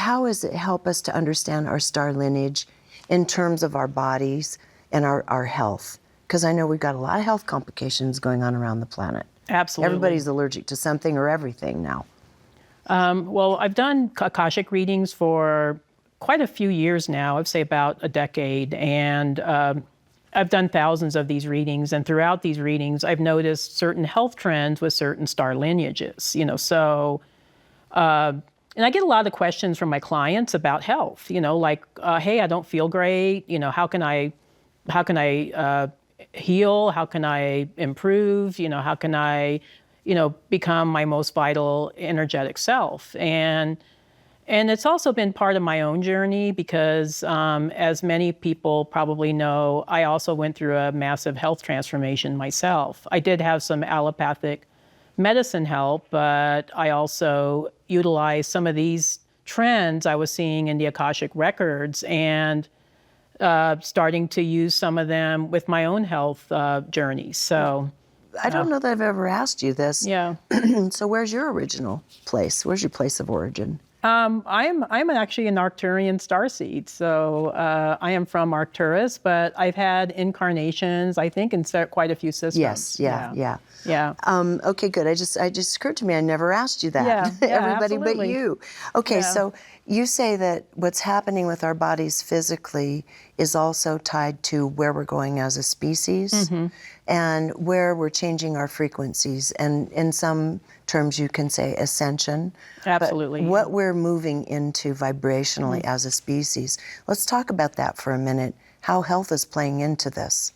how does it help us to understand our star lineage in terms of our bodies and our health? Because I know we've got a lot of health complications going on around the planet. Absolutely. Everybody's allergic to something or everything now. Well, I've done Akashic readings for quite a few years now, I'd say about a decade, and I've done thousands of these readings, and throughout these readings, I've noticed certain health trends with certain star lineages, and I get a lot of questions from my clients about health, like, hey, I don't feel great, how can I heal? How can I improve? How can I, become my most vital, energetic self? And it's also been part of my own journey because, as many people probably know, I also went through a massive health transformation myself. I did have some allopathic medicine help, but I also utilized some of these trends I was seeing in the Akashic records and starting to use some of them with my own health journey. So I don't know that I've ever asked you this. yeah. So where's your original place? Where's your place of origin? I'm actually an Arcturian starseed, so I am from Arcturus, but I've had incarnations, I think, in quite a few systems. Yes, yeah. Okay, good. It just occurred to me I never asked you that. Yeah, Everybody absolutely. but you. Okay, so you say that what's happening with our bodies physically is also tied to where we're going as a species and where we're changing our frequencies. And in some terms, you can say ascension. Absolutely. But what we're moving into vibrationally as a species. Let's talk about that for a minute, how health is playing into this.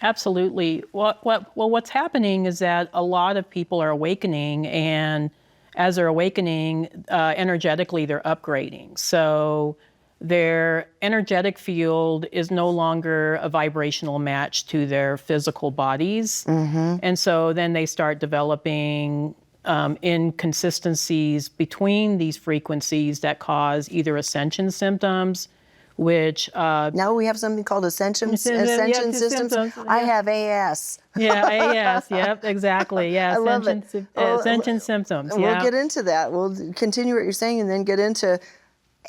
Absolutely. Well, what's happening is that a lot of people are awakening, and as they're awakening, energetically, they're upgrading. So their energetic field is no longer a vibrational match to their physical bodies. And so then they start developing inconsistencies between these frequencies that cause either ascension symptoms, which... now we have something called ascension systems. Symptoms, I have AS. Yeah, AS, yep, exactly. Yeah, I love it. ascension symptoms. Yeah. We'll get into that. We'll continue what you're saying and then get into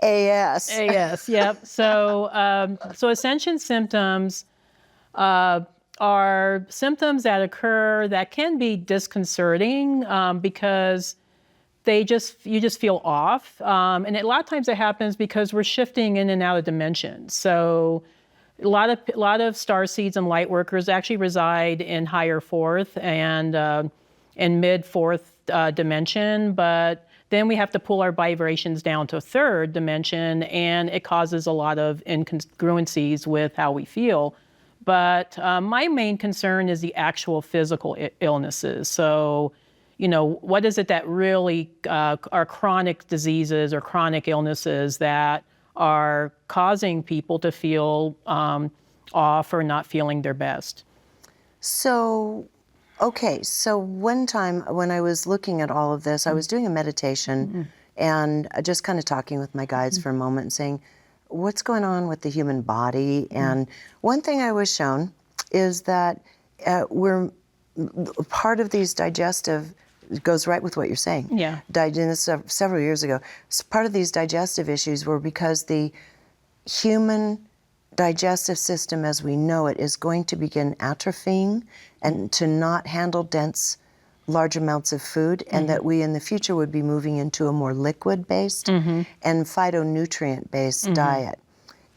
AS. AS, yep. So ascension symptoms are symptoms that occur that can be disconcerting because you just feel off. And a lot of times it happens because we're shifting in and out of dimensions. So a lot of starseeds and light workers actually reside in higher fourth and mid fourth dimension, but then we have to pull our vibrations down to third dimension, and it causes a lot of incongruencies with how we feel. But my main concern is the actual physical illnesses. So, what is it that really are chronic diseases or chronic illnesses that are causing people to feel off or not feeling their best? So, okay, so one time when I was looking at all of this, I was doing a meditation and just kind of talking with my guides for a moment and saying, what's going on with the human body? And one thing I was shown is that we're part of these digestive, it goes right with what you're saying. Yeah. Several years ago, part of these digestive issues were because the human digestive system as we know it is going to begin atrophying and to not handle dense, large amounts of food, and that we in the future would be moving into a more liquid-based and phytonutrient-based diet.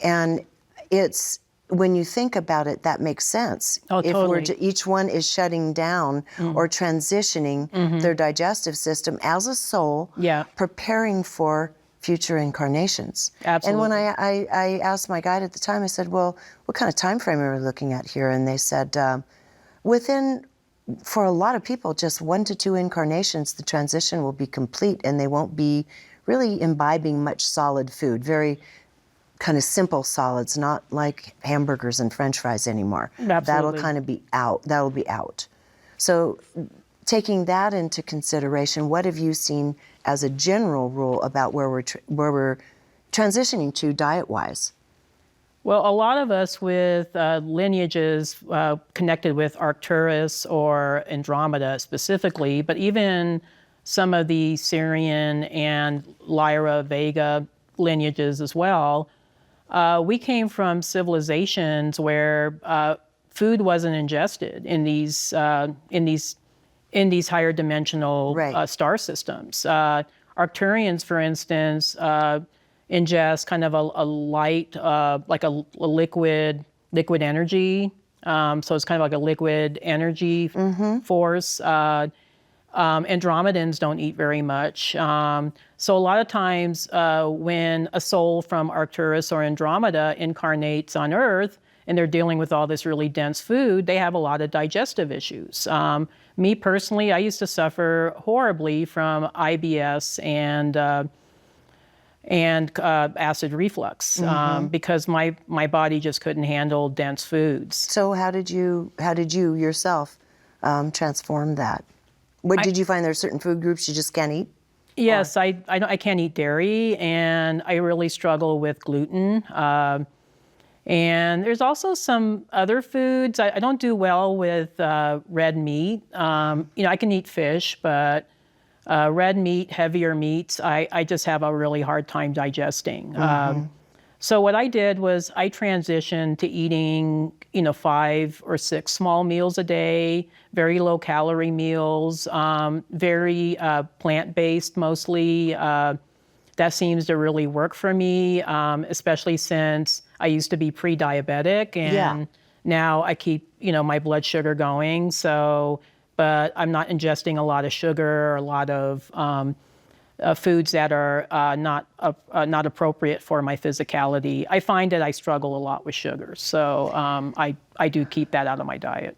And it's, when you think about it, that makes sense. Oh, if totally. Each one is shutting down or transitioning their digestive system as a soul, preparing for future incarnations. Absolutely. And when I asked my guide at the time, I said, well, what kind of time frame are we looking at here? And they said, for a lot of people, just 1 to 2 incarnations, the transition will be complete and they won't be really imbibing much solid food, very kind of simple solids, not like hamburgers and French fries anymore. Absolutely. That'll kind of be out. That'll be out. So taking that into consideration, what have you seen as a general rule about where we're transitioning to diet-wise? Well, a lot of us with lineages connected with Arcturus or Andromeda specifically, but even some of the Sirian and Lyra, Vega lineages as well. We came from civilizations where food wasn't ingested in these higher dimensional Right. star systems. Arcturians, for instance, ingest kind of a light, like a liquid energy. So it's kind of like a liquid energy force. Andromedans don't eat very much. So a lot of times when a soul from Arcturus or Andromeda incarnates on Earth and they're dealing with all this really dense food, they have a lot of digestive issues. Me personally, I used to suffer horribly from IBS and acid reflux because my body just couldn't handle dense foods. So how did you yourself transform that? What did you find there are certain food groups you just can't eat? Yes, I can't eat dairy, and I really struggle with gluten. And there's also some other foods. I don't do well with red meat. I can eat fish, but red meat, heavier meats, I just have a really hard time digesting. So what I did was I transitioned to eating, 5 or 6 small meals a day, very low calorie meals, very plant-based mostly. That seems to really work for me, especially since I used to be pre-diabetic and now I keep, my blood sugar going. So, but I'm not ingesting a lot of sugar or a lot of foods that are not appropriate for my physicality. I find that I struggle a lot with sugar, so I do keep that out of my diet.